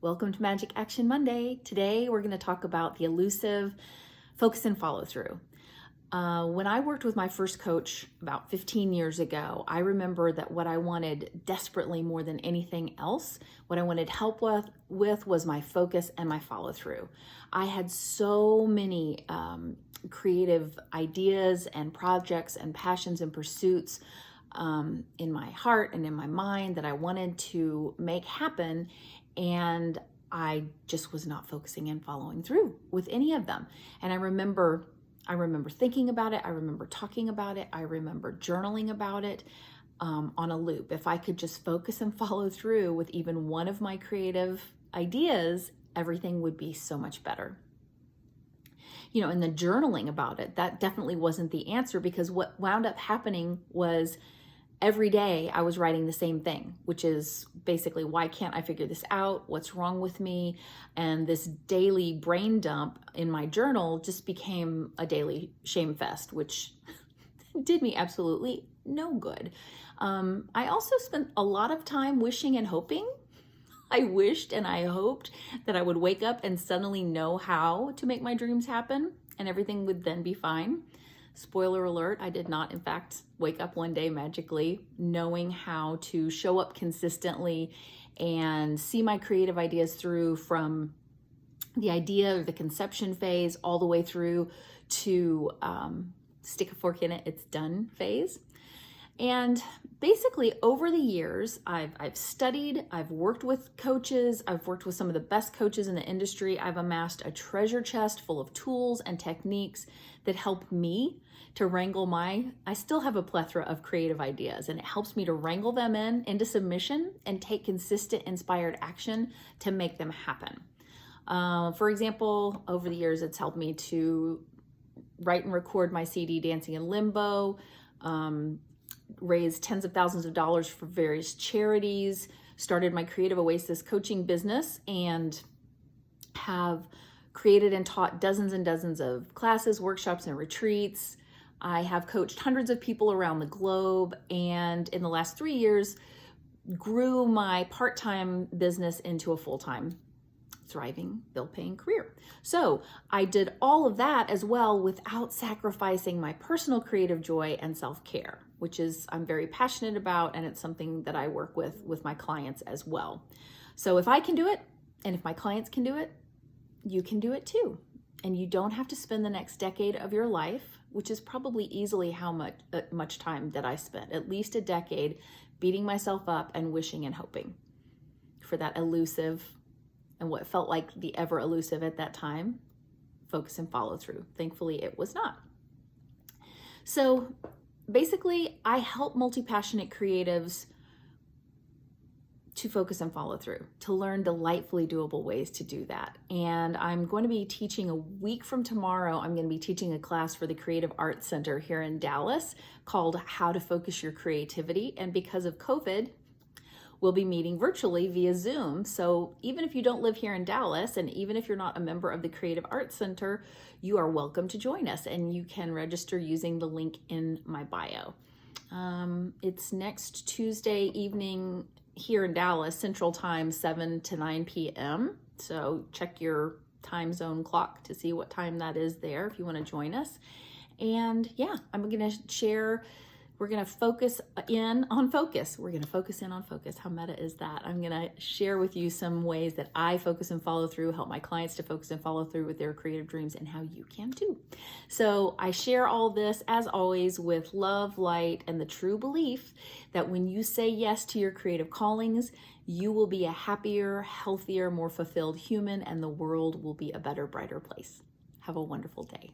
Welcome to Magic Action Monday. Today we're going to talk about the elusive focus and follow through. When I worked with my first coach about 15 years ago, I remember that what I wanted desperately more than anything else, what I wanted help with was my focus and my follow through. I had so many creative ideas and projects and passions and pursuits in my heart and in my mind that I wanted to make happen, and I just was not focusing and following through with any of them. And I remember thinking about it. I remember talking about it. I remember journaling about it on a loop. If I could just focus and follow through with even one of my creative ideas, everything would be so much better. And the journaling about it, that definitely wasn't the answer, because what wound up happening was every day I was writing the same thing, which is basically, why can't I figure this out? What's wrong with me? And this daily brain dump in my journal just became a daily shame fest, which did me absolutely no good. I also spent a lot of time wishing and hoping. I wished and I hoped that I would wake up and suddenly know how to make my dreams happen and everything would then be fine. Spoiler alert, I did not, in fact, wake up one day magically knowing how to show up consistently and see my creative ideas through from the idea or the conception phase all the way through to stick a fork in it, it's done phase. And basically over the years, I've studied, I've worked with coaches, I've worked with some of the best coaches in the industry. I've amassed a treasure chest full of tools and techniques that help me to wrangle I still have a plethora of creative ideas, and it helps me to wrangle them into submission and take consistent, inspired action to make them happen. For example, over the years, it's helped me to write and record my CD, Dancing in Limbo, raised tens of thousands of dollars for various charities, started my Creative Oasis coaching business, and have created and taught dozens and dozens of classes, workshops, and retreats. I have coached hundreds of people around the globe, and in the last 3 years, grew my part-time business into a full-time, thriving, bill-paying career. So I did all of that as well without sacrificing my personal creative joy and self-care, which is I'm very passionate about, and it's something that I work with my clients as well. So if I can do it, and if my clients can do it, you can do it too. And you don't have to spend the next decade of your life, which is probably easily how much time that I spent, at least a decade, beating myself up and wishing and hoping for that elusive and what felt like the ever elusive at that time, focus and follow through. Thankfully, it was not. So basically, I help multi-passionate creatives to focus and follow through, to learn delightfully doable ways to do that. And I'm going to be teaching a week from tomorrow. I'm going to be teaching a class for the Creative Arts Center here in Dallas called How to Focus Your Creativity. And because of COVID, we'll be meeting virtually via Zoom. So even if you don't live here in Dallas, and even if you're not a member of the Creative Arts Center, you are welcome to join us, and you can register using the link in my bio. It's next Tuesday evening here in Dallas, Central Time, 7 to 9 p.m. So check your time zone clock to see what time that is there if you want to join us. And yeah, I'm going to share, we're going to focus in on focus. We're going to focus in on focus. How meta is that? I'm going to share with you some ways that I focus and follow through, help my clients to focus and follow through with their creative dreams, and how you can too. So I share all this, as always, with love, light, and the true belief that when you say yes to your creative callings, you will be a happier, healthier, more fulfilled human, and the world will be a better, brighter place. Have a wonderful day.